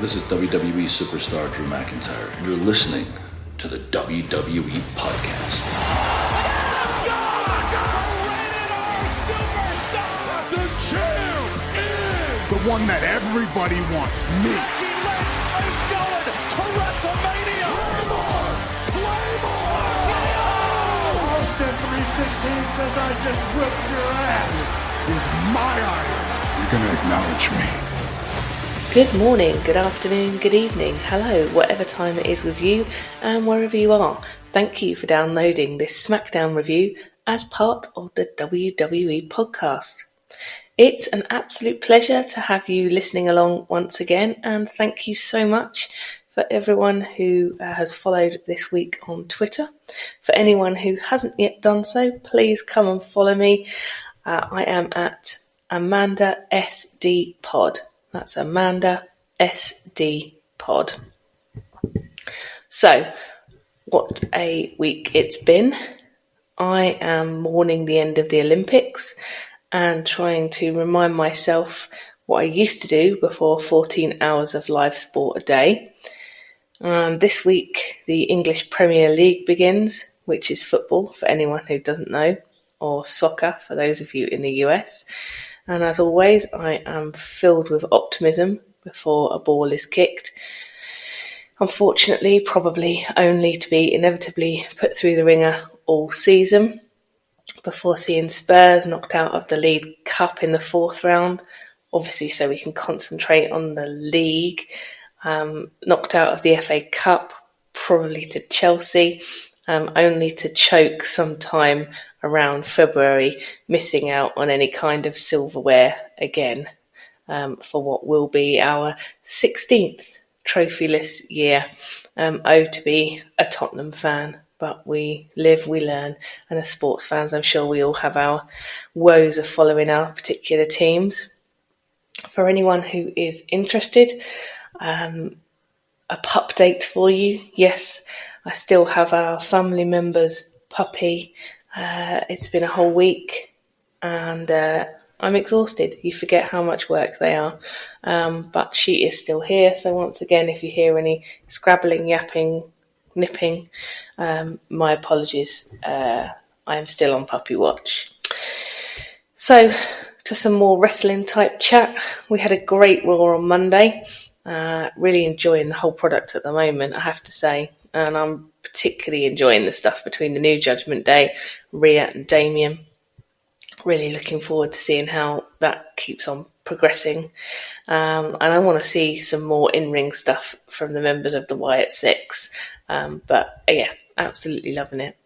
This is WWE superstar Drew McIntyre, and you're listening to the WWE Podcast. The champ is the one that everybody wants, me. It's going to WrestleMania. Claymore! Austin 316 says I just whipped your ass. This is my iron. You're going to acknowledge me. Good morning, good afternoon, good evening, hello, whatever time it is with you and wherever you are. Thank you for downloading this SmackDown review as part of the WWE podcast. It's an absolute pleasure to have you listening along once again, and thank you so much for everyone who has followed this week on Twitter. For anyone who hasn't yet done so, please come and follow me. I am at Amanda SD Pod. That's Amanda SD Pod. So, what a week it's been. I am mourning the end of the Olympics and trying to remind myself what I used to do before 14 hours of live sport a day. This week, the English Premier League begins, which is football for anyone who doesn't know, or soccer for those of you in the US. And as always, I am filled with optimism before a ball is kicked. Unfortunately, probably only to be inevitably put through the ringer all season before seeing Spurs knocked out of the League Cup in the fourth round, obviously so we can concentrate on the league. Knocked out of the FA Cup, probably to Chelsea, only to choke sometime around February, missing out on any kind of silverware again for what will be our 16th trophyless year. To be a Tottenham fan, but we live, we learn, and as sports fans I'm sure we all have our woes of following our particular teams. For anyone who is interested, a pup date for you. Yes, I still have our family member's puppy. It's been a whole week and I'm exhausted. You forget how much work they are. But she is still here. So once again, if you hear any scrabbling, yapping, nipping, my apologies. I am still on puppy watch. So to some more wrestling type chat. We had a great Raw on Monday. Really enjoying the whole product at the moment, I have to say. And I'm particularly enjoying the stuff between the New Judgment Day, Rhea and Damien. Really looking forward to seeing how that keeps on progressing. And I want to see some more in-ring stuff from the members of the Wyatt Six. But yeah, absolutely loving it.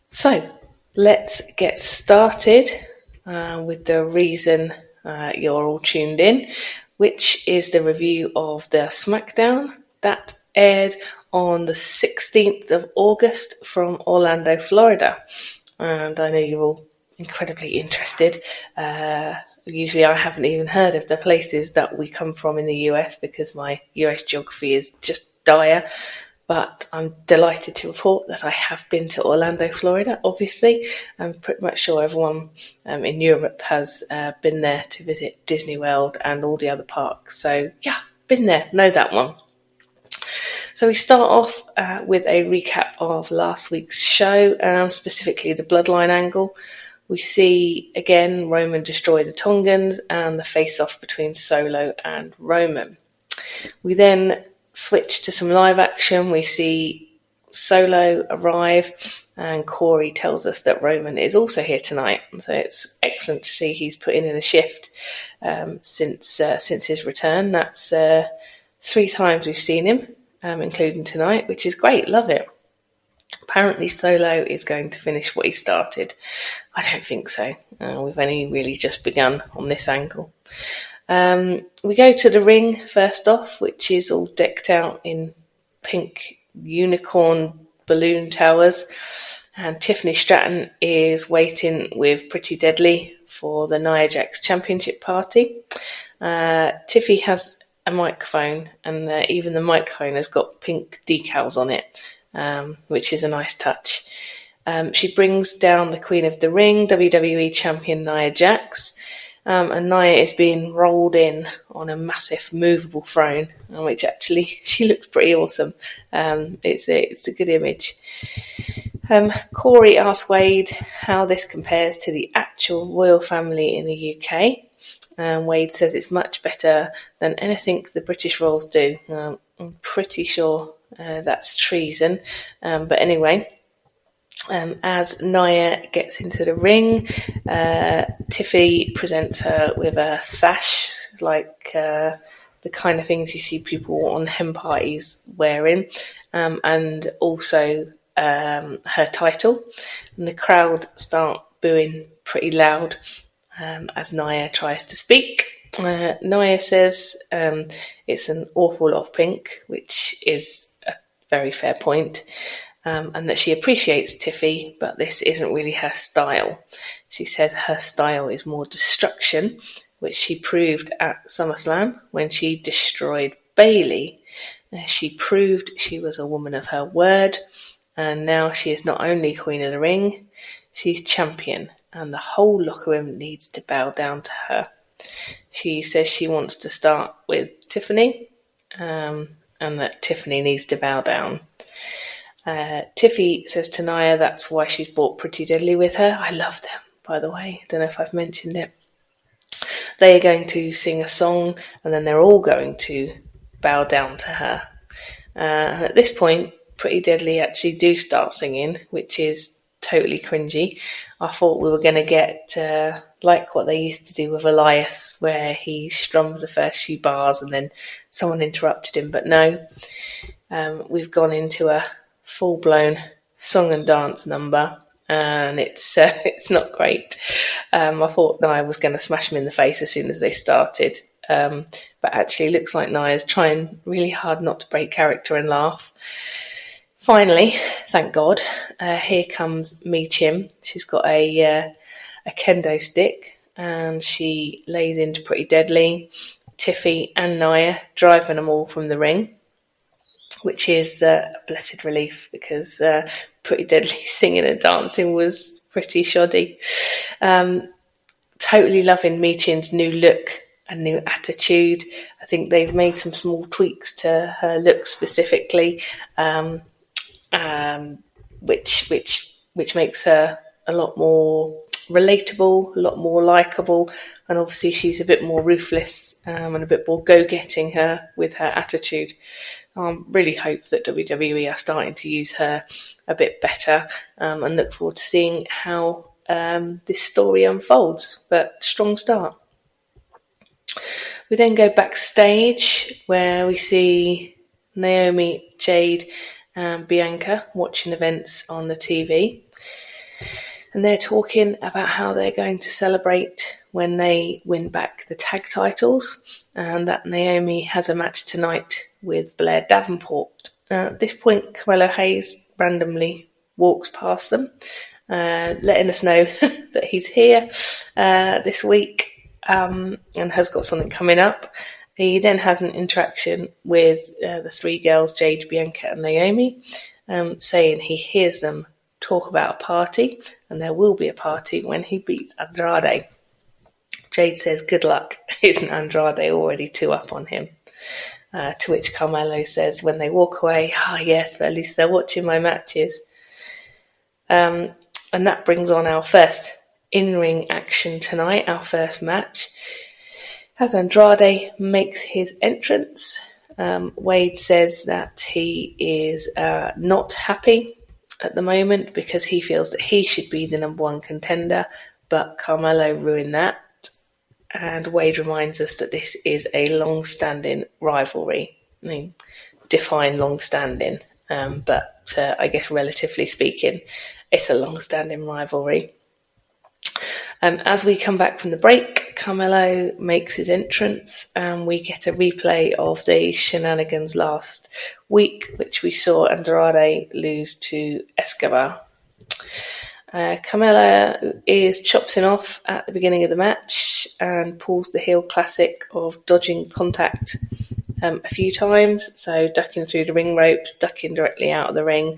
So let's get started with the reason you're all tuned in, which is the review of the SmackDown that aired on the 16th of August from Orlando, Florida. And I know you're all incredibly interested. Usually I haven't even heard of the places that we come from in the US because my US geography is just dire. But I'm delighted to report that I have been to Orlando, Florida, obviously. I'm pretty much sure everyone in Europe has been there to visit Disney World and all the other parks. So yeah, been there, know that one. So we start off with a recap of last week's show, and specifically the Bloodline angle. We see, again, Roman destroy the Tongans and the face-off between Solo and Roman. We then switch to some live action. We see Solo arrive, and Corey tells us that Roman is also here tonight. So it's excellent to see he's put in a shift since his return. That's 3 times we've seen him, including tonight, which is great. Love it. Apparently Solo is going to finish what he started. I don't think so. We've only really just begun on this angle. We go to the ring first off, which is all decked out in pink unicorn balloon towers. And Tiffany Stratton is waiting with Pretty Deadly for the Nia Jax Championship party. Tiffy has a microphone, and even the microphone has got pink decals on it, which is a nice touch. She brings down the Queen of the Ring, WWE Champion Nia Jax, and Nia is being rolled in on a massive movable throne, which actually she looks pretty awesome. It's a good image. Corey asks Wade how this compares to the actual royal family in the UK. Wade says it's much better than anything the British royals do. I'm pretty sure that's treason. But anyway, as Nia gets into the ring, Tiffy presents her with a sash, like the kind of things you see people on hen parties wearing, and also her title. And the crowd start booing pretty loud as Nia tries to speak. Nia says it's an awful lot of pink, which is a very fair point. And that she appreciates Tiffy, but this isn't really her style. She says her style is more destruction, which she proved at SummerSlam when she destroyed Bayley. She proved she was a woman of her word, and now she is not only Queen of the Ring, she's champion, and the whole locker room needs to bow down to her. She says she wants to start with Tiffany, and that Tiffany needs to bow down. Tiffy says to Nia that's why she's brought Pretty Deadly with her. I love them, by the way. I don't know if I've mentioned it. They are going to sing a song, and then they're all going to bow down to her. At this point, Pretty Deadly actually do start singing, which is totally cringy. I thought we were going to get like what they used to do with Elias, where he strums the first few bars and then someone interrupted him. But no, we've gone into a full-blown song and dance number, and it's not great. I thought Nia was going to smash him in the face as soon as they started, but actually looks like Nia's trying really hard not to break character and laugh. Finally, thank God, here comes Mi Chim. She's got a kendo stick, and she lays into Pretty Deadly, Tiffy and Nia, driving them all from the ring, which is a blessed relief because Pretty Deadly singing and dancing was pretty shoddy. Totally loving Mi Chim's new look and new attitude. I think they've made some small tweaks to her look specifically, which makes her a lot more relatable, a lot more likeable, and obviously she's a bit more ruthless and a bit more go-getting her with her attitude. I really hope that WWE are starting to use her a bit better, and look forward to seeing how this story unfolds. But strong start. We then go backstage where we see Naomi, Jade and Bianca watching events on the TV. And they're talking about how they're going to celebrate when they win back the tag titles, and that Naomi has a match tonight with Blair Davenport. At this point, Carmelo Hayes randomly walks past them, letting us know that he's here this week and has got something coming up. He then has an interaction with the three girls, Jade, Bianca and Naomi, saying he hears them talk about a party, and there will be a party when he beats Andrade. Jade says, good luck, isn't Andrade already 2 up on him? To which Carmelo says, when they walk away, yes, but at least they're watching my matches. And that brings on our first in-ring action tonight, our first match. As Andrade makes his entrance, Wade says that he is not happy at the moment because he feels that he should be the number 1 contender, but Carmelo ruined that. And Wade reminds us that this is a long-standing rivalry. I mean, define long-standing, but I guess relatively speaking, it's a long-standing rivalry. As we come back from the break, Carmelo makes his entrance and we get a replay of the shenanigans last week, which we saw Andrade lose to Escobar. Carmelo is chopping off at the beginning of the match and pulls the heel classic of dodging contact a few times, so ducking through the ring ropes, ducking directly out of the ring.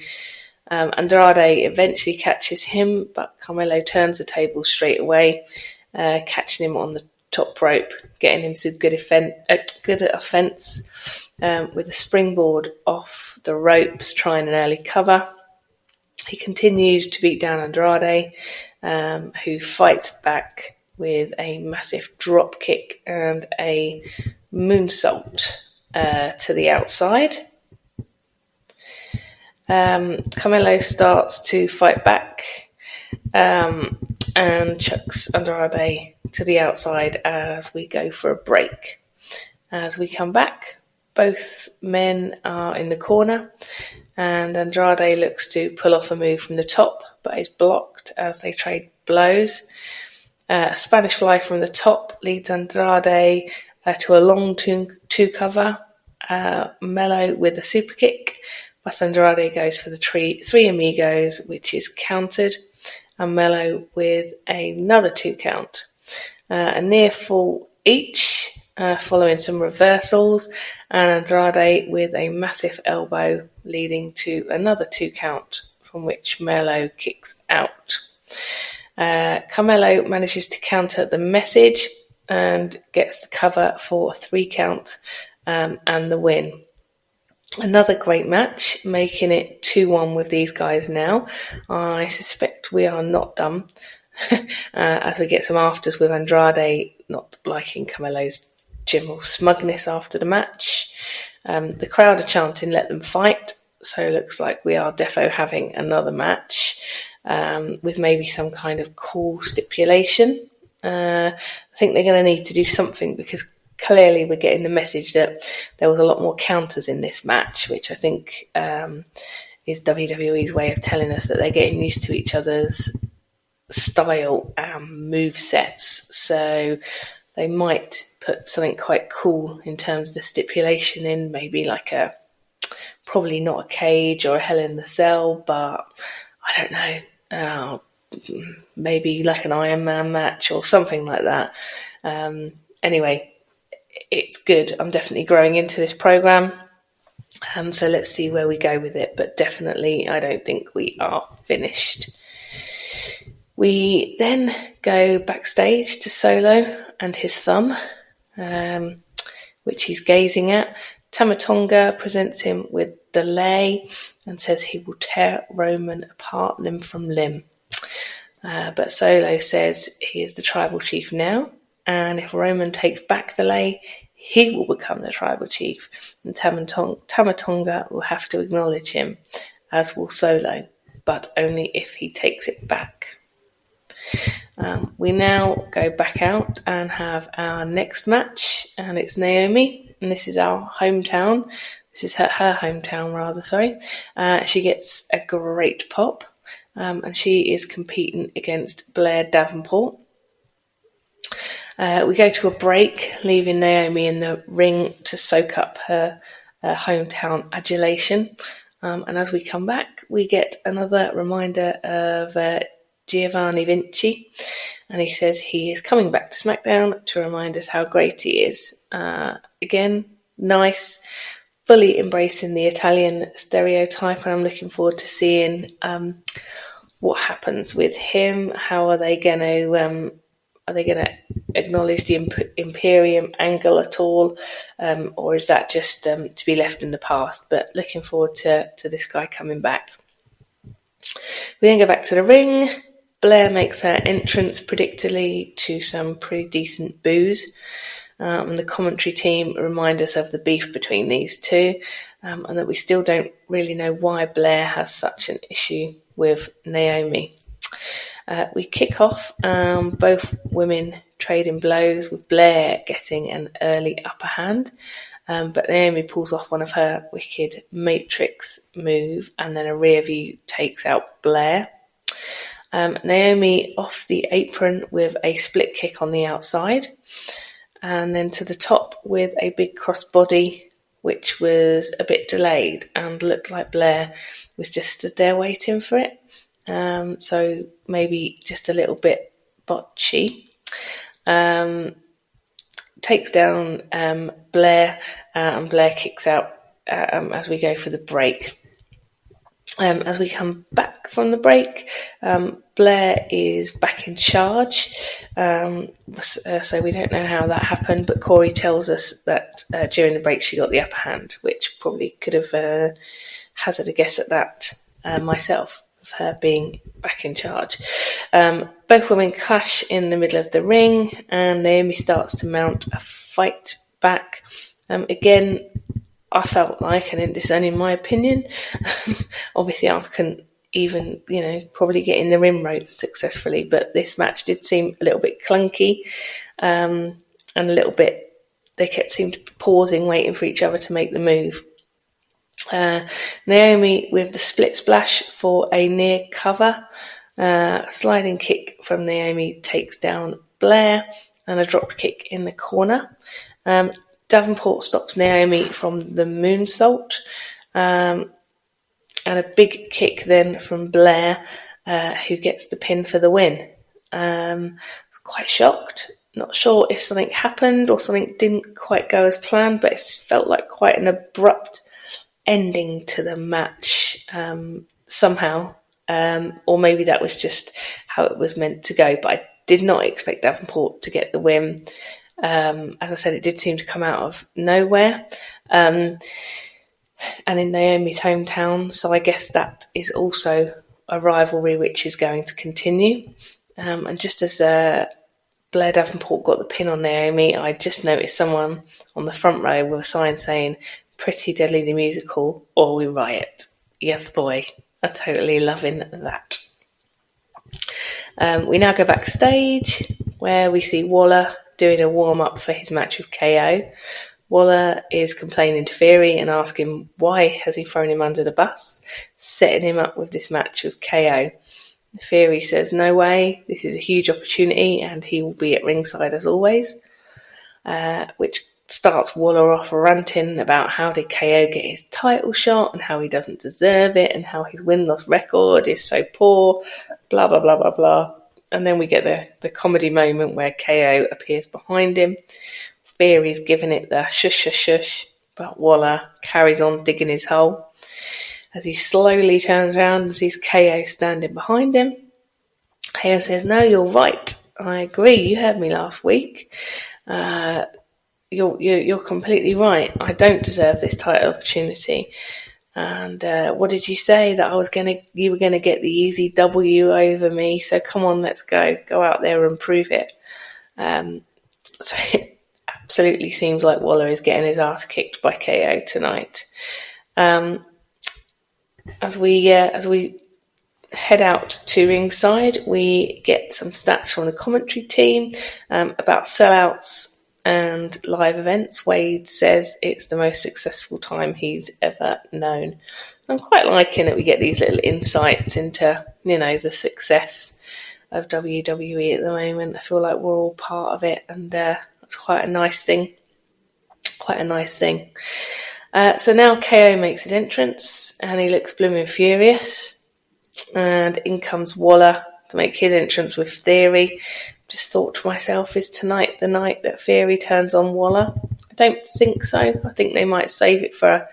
Andrade eventually catches him, but Carmelo turns the table straight away, catching him on the top rope, getting him some good offense with a springboard off the ropes, trying an early cover. He continues to beat down Andrade, who fights back with a massive drop kick and a moonsault to the outside. Carmelo starts to fight back and chucks Andrade to the outside as we go for a break. As we come back, both men are in the corner, and Andrade looks to pull off a move from the top, but is blocked as they trade blows. A Spanish fly from the top leads Andrade to a long two cover. Melo with a super kick, but Andrade goes for the three amigos, which is countered, and Melo with another 2 count. A near fall each, following some reversals, and Andrade with a massive elbow leading to another 2 count, from which Melo kicks out. Carmelo manages to counter the message and gets the cover for 3 count and the win. Another great match, making it 2-1 with these guys now. I suspect we are not done as we get some afters with Andrade not liking Carmelo's general smugness after the match. The crowd are chanting, "Let them fight," so it looks like we are defo having another match with maybe some kind of cool stipulation. I think they're going to need to do something, because clearly we're getting the message that there was a lot more counters in this match, which I think is WWE's way of telling us that they're getting used to each other's style and move sets. So they might put something quite cool in terms of the stipulation in, maybe like probably not a cage or a Hell in the Cell, but I don't know, maybe like an Iron Man match or something like that. Anyway, it's good. I'm definitely growing into this program. So let's see where we go with it. But definitely, I don't think we are finished. We then go backstage to Solo and his thumb, which he's gazing at. Tama Tonga presents him with delay and says he will tear Roman apart limb from limb. But Solo says he is the tribal chief now, and if Roman takes back the lay, he will become the tribal chief, and Tama Tonga will have to acknowledge him, as will Solo, but only if he takes it back. We now go back out and have our next match, and it's Naomi, and this is our hometown. This is her hometown, rather, sorry. She gets a great pop, and she is competing against Blair Davenport. We go to a break, leaving Naomi in the ring to soak up her hometown adulation. And as we come back, we get another reminder of Giovanni Vinci. And he says he is coming back to SmackDown to remind us how great he is. Again, nice, fully embracing the Italian stereotype. And I'm looking forward to seeing what happens with him. How are they going to... Are they going to acknowledge the Imperium angle at all? Or is that just to be left in the past? But looking forward to this guy coming back. We then go back to the ring. Blair makes her entrance predictably to some pretty decent boos. And the commentary team remind us of the beef between these two. And that we still don't really know why Blair has such an issue with Naomi. We kick off, both women trading blows, with Blair getting an early upper hand, but Naomi pulls off one of her wicked Matrix move, and then a rear view takes out Blair. Naomi off the apron with a split kick on the outside, and then to the top with a big crossbody, which was a bit delayed and looked like Blair was just stood there waiting for it. So maybe just a little bit botchy. Takes down Blair, and Blair kicks out as we go for the break. As we come back from the break, Blair is back in charge, so we don't know how that happened, but Corey tells us that during the break she got the upper hand, which probably could have hazarded a guess at that myself, of her being back in charge. Both women clash in the middle of the ring, and Naomi starts to mount a fight back. Again, I felt like, and this is only my opinion, obviously I couldn't even, probably get in the ring ropes successfully, but this match did seem a little bit clunky, and a little bit, they seemed pausing, waiting for each other to make the move. Naomi with the split splash for a near cover, sliding kick from Naomi takes down Blair, and a drop kick in the corner. Davenport stops Naomi from the moonsault, and a big kick then from Blair, who gets the pin for the win. I was quite shocked. Not sure if something happened or something didn't quite go as planned, but it felt like quite an abrupt ending to the match somehow. Or maybe that was just how it was meant to go, but I did not expect Davenport to get the win. As I said, it did seem to come out of nowhere. And in Naomi's hometown, so I guess that is also a rivalry which is going to continue. And just as Blair Davenport got the pin on Naomi, I just noticed someone on the front row with a sign saying, "Pretty Deadly the Musical, or we riot." Yes, boy, I'm totally loving that. We now go backstage, where we see Waller doing a warm-up for his match with KO. Waller is complaining to Theory and asking why has he thrown him under the bus, setting him up with this match with KO. Theory says no way, this is a huge opportunity and he will be at ringside as always, which starts Waller off ranting about how did KO get his title shot and how he doesn't deserve it and how his win-loss record is so poor, blah, blah, blah, blah, blah. And then we get the comedy moment where KO appears behind him. Theory's giving it the shush, shush, shush, but Waller carries on digging his hole. As he slowly turns around and sees KO standing behind him, KO says, "No, you're right. I agree. You heard me last week. You're completely right. I don't deserve this title opportunity. And what did you say? That you were gonna get the easy W over me. So come on, let's go. Go out there and prove it." So it absolutely seems like Waller is getting his ass kicked by KO tonight. As we head out to ringside, we get some stats from the commentary team about sellouts and live events. Wade says it's the most successful time he's ever known. I'm quite liking that we get these little insights into, the success of WWE at the moment. I feel like we're all part of it, and that's quite a nice thing. So now KO makes his entrance, and he looks blooming furious. And in comes Waller to make his entrance with Theory. Just thought to myself, is tonight the night that Theory turns on Waller? I don't think so. I think they might save it for a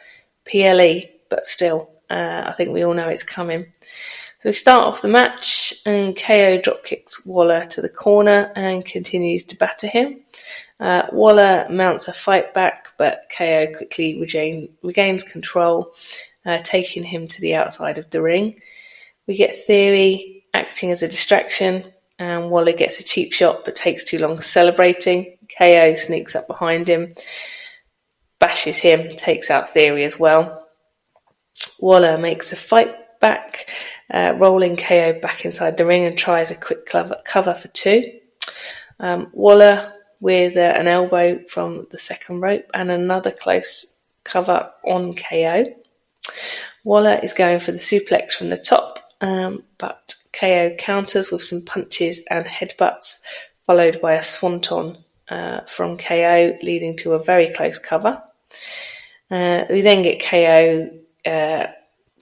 PLE, but still, I think we all know it's coming. So we start off the match, and KO dropkicks Waller to the corner and continues to batter him. Waller mounts a fight back, but KO quickly regains control, taking him to the outside of the ring. We get Theory acting as a distraction, and Waller gets a cheap shot but takes too long celebrating. KO sneaks up behind him, bashes him, takes out Theory as well. Waller makes a fight back, rolling KO back inside the ring and tries a quick cover for two. Waller with an elbow from the second rope and another close cover on KO. Waller is going for the suplex from the top, but KO counters with some punches and headbutts, followed by a swanton from KO, leading to a very close cover. We then get KO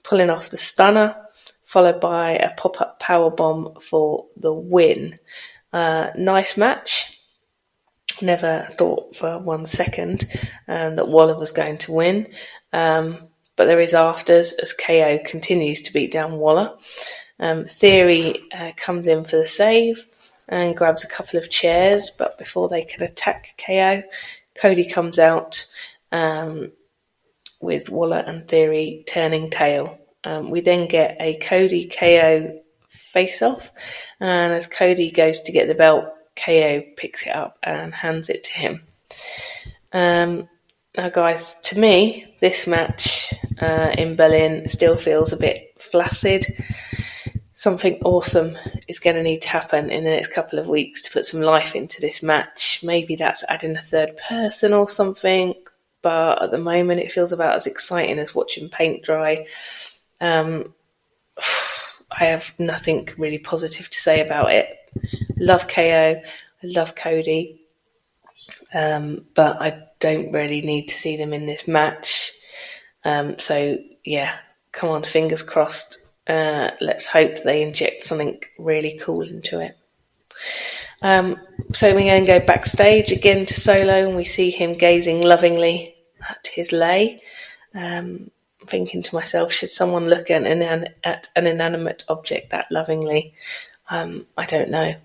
pulling off the stunner, followed by a pop-up powerbomb for the win. Nice match. Never thought for 1 second that Waller was going to win. But there is afters as KO continues to beat down Waller. Theory comes in for the save and grabs a couple of chairs, but before they can attack KO, Cody comes out with Waller and Theory turning tail. We then get a Cody KO face-off, and as Cody goes to get the belt, KO picks it up and hands it to him. Now guys, to me, this match in Berlin still feels a bit flaccid. Something awesome is going to need to happen in the next couple of weeks to put some life into this match. Maybe that's adding a third person or something, but at the moment it feels about as exciting as watching paint dry. I have nothing really positive to say about it. Love KO, I love Cody, but I don't really need to see them in this match. So yeah, come on, fingers crossed. Let's hope they inject something really cool into it. So we then go backstage again to Solo, and we see him gazing lovingly at his lei. I'm thinking to myself, should someone look at an inanimate object that lovingly? I don't know.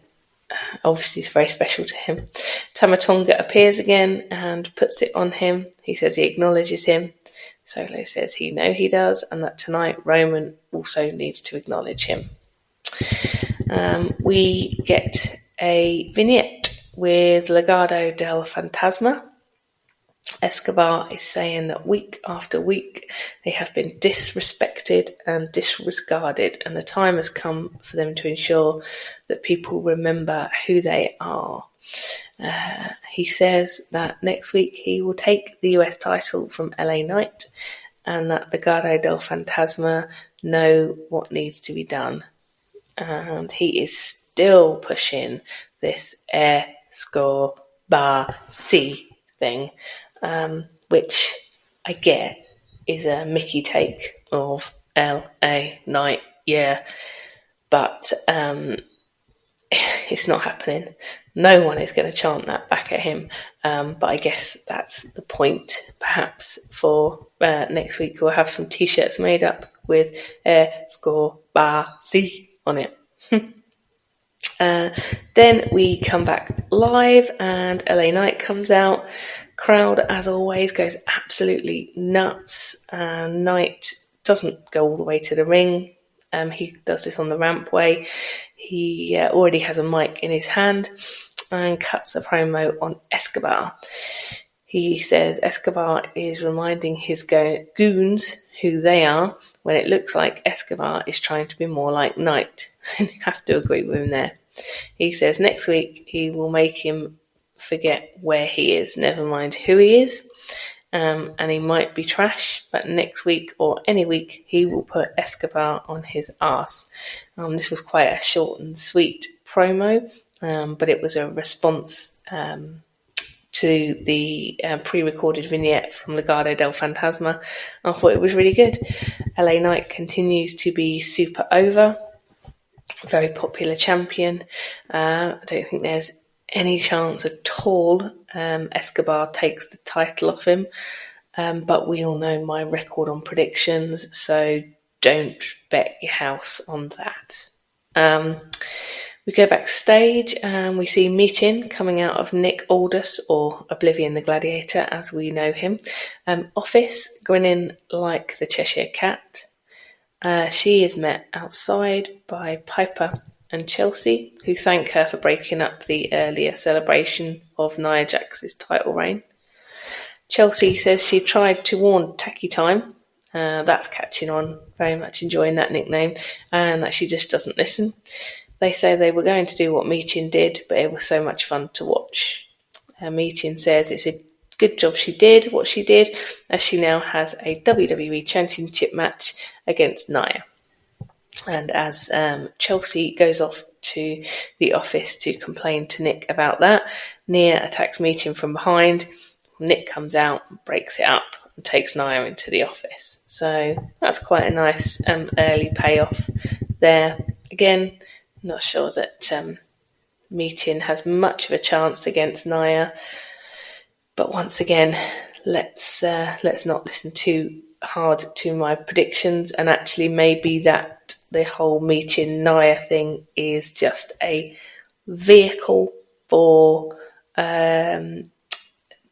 Obviously, it's very special to him. Tama Tonga appears again and puts it on him. He says he acknowledges him. Solo says he does, and that tonight Roman also needs to acknowledge him. We get a vignette with Legado del Fantasma. Escobar is saying that week after week they have been disrespected and disregarded, and the time has come for them to ensure that people remember who they are. He says that next week he will take the US title from LA Knight, and that Legado del Fantasma know what needs to be done. And he is still pushing this Escobar C thing, which I get is a Mickey take of LA Knight, yeah, but it's not happening. No one is going to chant that back at him, but I guess that's the point. Perhaps for next week we'll have some t-shirts made up with Escobar C on it. Then we come back live and LA Knight comes out. Crowd, as always, goes absolutely nuts. Knight doesn't go all the way to the ring. He does this on the rampway. He already has a mic in his hand and cuts a promo on Escobar. He says Escobar is reminding his goons who they are, when it looks like Escobar is trying to be more like Knight. You have to agree with him there. He says next week he will make him forget where he is, never mind who he is. And he might be trash, but next week or any week he will put Escobar on his arse. This was quite a short and sweet promo, but it was a response to the pre-recorded vignette from Legado del Fantasma. I thought it was really good. LA Knight continues to be super over, very popular champion. I don't think there's any chance at all Escobar takes the title off him, but we all know my record on predictions, so don't bet your house on that. We go backstage and we see Michin coming out of Nick Aldis, or Oblivion the Gladiator as we know him, office, grinning like the Cheshire Cat. She is met outside by Piper and Chelsea, who thank her for breaking up the earlier celebration of Nia Jax's title reign. Chelsea says she tried to warn Tacky Time, that's catching on, very much enjoying that nickname, and that she just doesn't listen. They say they were going to do what Michin did, but it was so much fun to watch. Michin says it's a good job she did what she did, as she now has a WWE Championship match against Nia. And as Chelsea goes off to the office to complain to Nick about that, Nia attacks Michin from behind. Nick comes out, breaks it up, and takes Nia into the office. So that's quite a nice early payoff there. Again, not sure that Michin has much of a chance against Nia. But once again, let's not listen too hard to my predictions, and actually maybe that the whole Michin Nia thing is just a vehicle for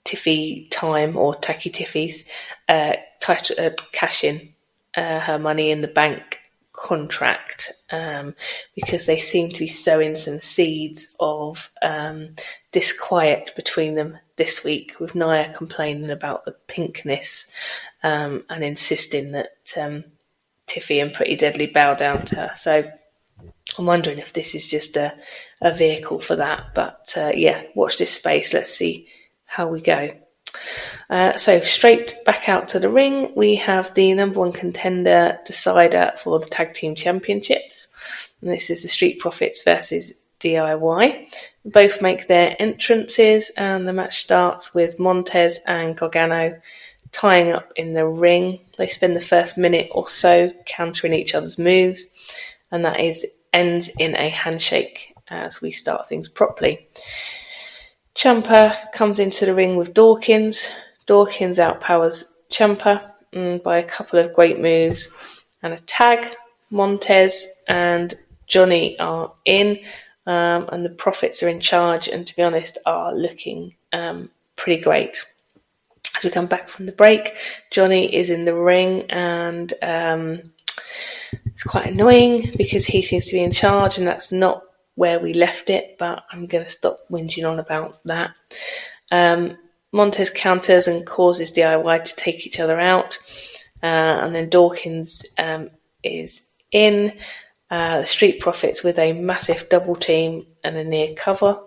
Tiffy time, or Taki Tiffy's cash in her Money in the Bank contract, because they seem to be sowing some seeds of disquiet between them this week, with Nia complaining about the pinkness and insisting that Tiffy and Pretty Deadly bow down to her. So I'm wondering if this is just a vehicle for that. But watch this space. Let's see how we go. So straight back out to the ring, we have the number one contender decider for the Tag Team Championships. And this is the Street Profits versus DIY. Both make their entrances, and the match starts with Montez and Gargano tying up in the ring. They spend the first minute or so countering each other's moves, and that ends in a handshake as we start things properly. Ciampa comes into the ring with Dawkins. Dawkins outpowers Ciampa by a couple of great moves and a tag. Montez and Johnny are in, and the Profits are in charge, and to be honest are looking pretty great. As we come back from the break, Johnny is in the ring, and it's quite annoying because he seems to be in charge, and that's not where we left it, but I'm going to stop whinging on about that. Montez counters and causes DIY to take each other out, and then Dawkins is in. The Street Profits with a massive double team and a near cover.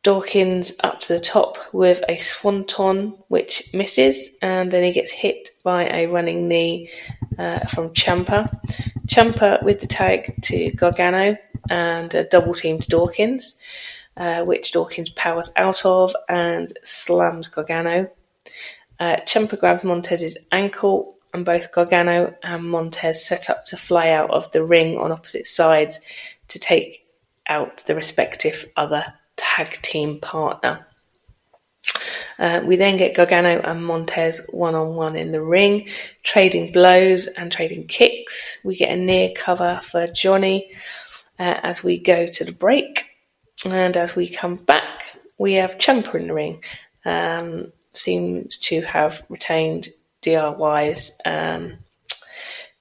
Dawkins up to the top with a swanton, which misses, and then he gets hit by a running knee from Ciampa. Ciampa with the tag to Gargano and a double team to Dawkins, which Dawkins powers out of and slams Gargano. Ciampa grabs Montez's ankle, and both Gargano and Montez set up to fly out of the ring on opposite sides to take out the respective other tag team partner. We then get Gargano and Montez one-on-one in the ring, trading blows and trading kicks. We get a near cover for Johnny as we go to the break. And as we come back, we have Ciampa in the ring. Seems to have retained DIY's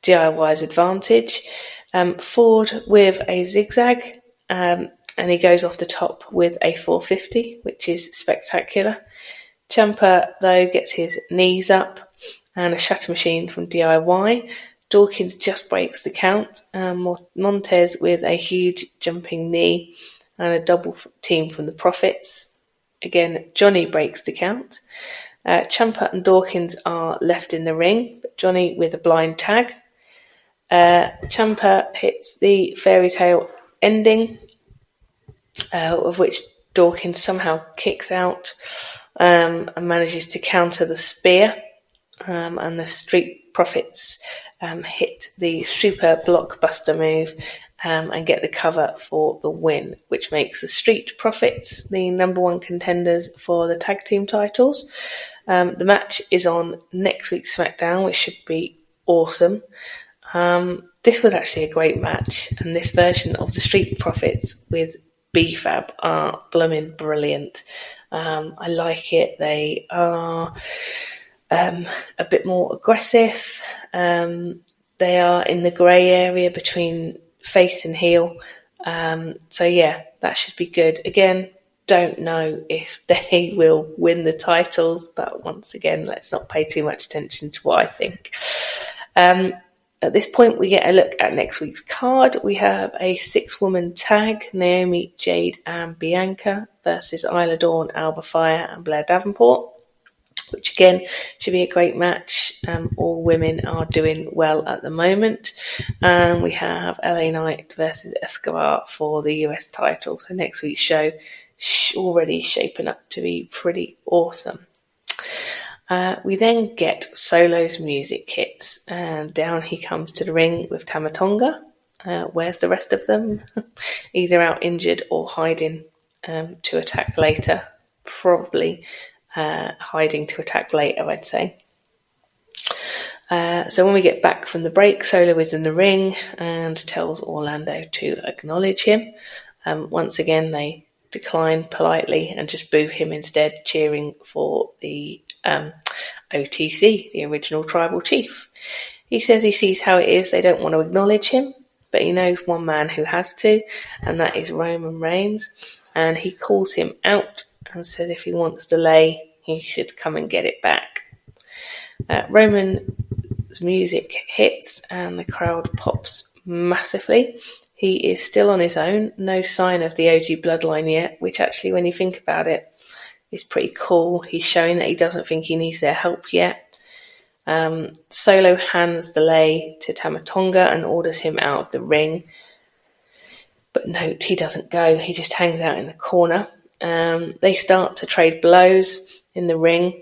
advantage. Ford with a zigzag, and he goes off the top with a 450, which is spectacular. Ciampa, though, gets his knees up and a shatter machine from DIY. Dawkins just breaks the count. Montez with a huge jumping knee and a double team from the Profits. Again, Johnny breaks the count. Ciampa and Dawkins are left in the ring, but Johnny with a blind tag. Ciampa hits the fairy tale ending, of which Dawkins somehow kicks out and manages to counter the spear. And the Street Profits hit the super blockbuster move and get the cover for the win, which makes the Street Profits the number one contenders for the tag team titles. The match is on next week's SmackDown, which should be awesome. This was actually a great match, and this version of the Street Profits with B-Fab are blooming brilliant. I like it. They are a bit more aggressive. They are in the grey area between face and heel. So yeah, that should be good. Again, don't know if they will win the titles, but once again, let's not pay too much attention to what I think. At this point, we get a look at next week's card. We have a 6-woman tag, Naomi, Jade and Bianca versus Isla Dawn, Alba Fire and Blair Davenport, which again should be a great match. All women are doing well at the moment. And we have LA Knight versus Escobar for the US title. So next week's show already shaping up to be pretty awesome. We then get Solo's music hits, and down he comes to the ring with Tama Tonga. Where's the rest of them? Either out injured or hiding to attack later. Probably hiding to attack later, I'd say. So when we get back from the break, Solo is in the ring and tells Orlando to acknowledge him. Once again, they decline politely and just boo him instead, cheering for the OTC, the original tribal chief. He says he sees how it is, they don't want to acknowledge him, but he knows one man who has to, and that is Roman Reigns. And he calls him out and says if he wants the lay, he should come and get it back. Roman's music hits and the crowd pops massively. He is still on his own, no sign of the OG bloodline yet, which actually, when you think about it, is pretty cool. He's showing that he doesn't think he needs their help yet. Solo hands the lei to Tama Tonga and orders him out of the ring. But note, he doesn't go. He just hangs out in the corner. They start to trade blows in the ring.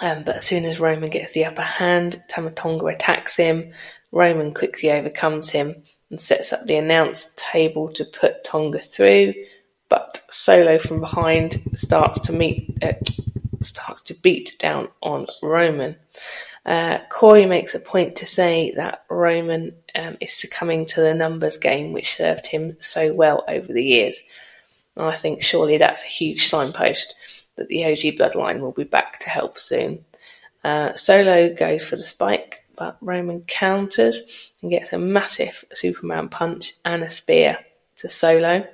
But as soon as Roman gets the upper hand, Tama Tonga attacks him. Roman quickly overcomes him and sets up the announce table to put Tonga through. But Solo from behind starts to beat down on Roman. Corey makes a point to say that Roman is succumbing to the numbers game, which served him so well over the years. And I think surely that's a huge signpost that the OG bloodline will be back to help soon. Solo goes for the spike, but Roman counters and gets a massive Superman punch and a spear to Solo.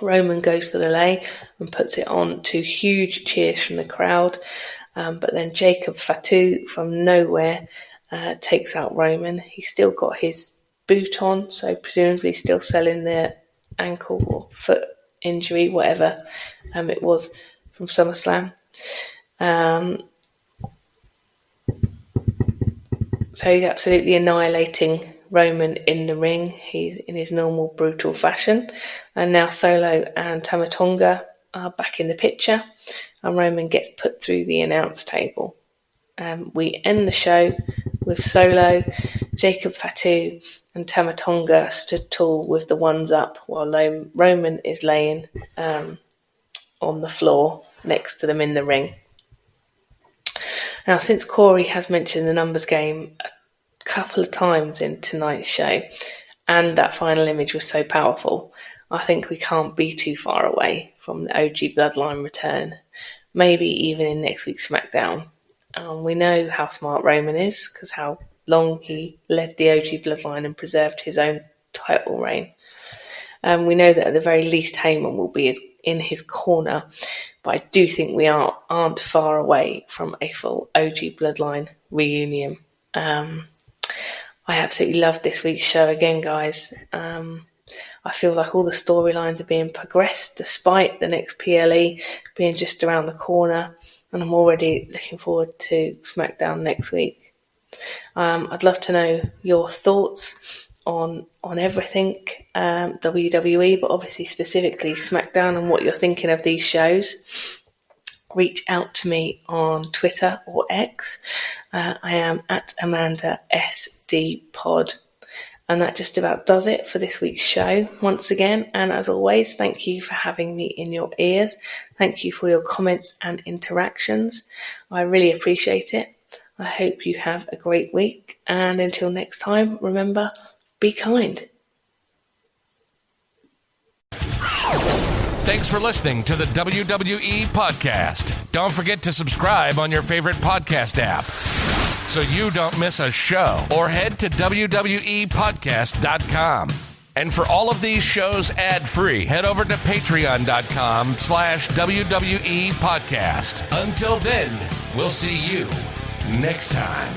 Roman goes for the lei and puts it on to huge cheers from the crowd. But then Jacob Fatu from nowhere takes out Roman. He's still got his boot on, so presumably still selling their ankle or foot injury, whatever it was from SummerSlam. So he's absolutely annihilating Roman in the ring. He's in his normal brutal fashion. And now Solo and Tama Tonga are back in the picture, and Roman gets put through the announce table. We end the show with Solo, Jacob Fatu and Tama Tonga stood tall with the ones up while Roman is laying on the floor next to them in the ring. Now, since Corey has mentioned the numbers game a couple of times in tonight's show, and that final image was so powerful, I think we can't be too far away from the OG bloodline return, maybe even in next week's SmackDown. We know how smart Roman is, because how long he led the OG bloodline and preserved his own title reign. We know that at the very least Heyman will be in his corner, but I do think we aren't far away from a full OG bloodline reunion. I absolutely loved this week's show again, guys. I feel like all the storylines are being progressed despite the next PLE being just around the corner, and I'm already looking forward to SmackDown next week. I'd love to know your thoughts on everything WWE, but obviously specifically SmackDown, and what you're thinking of these shows. Reach out to me on Twitter or X. I am at Amanda SD Pod. And that just about does it for this week's show once again. And as always, thank you for having me in your ears. Thank you for your comments and interactions. I really appreciate it. I hope you have a great week. And until next time, remember, be kind. Thanks for listening to the WWE Podcast. Don't forget to subscribe on your favorite podcast app so you don't miss a show, or head to WWEpodcast.com. And for all of these shows ad-free, head over to patreon.com/WWE Podcast. Until then, we'll see you next time.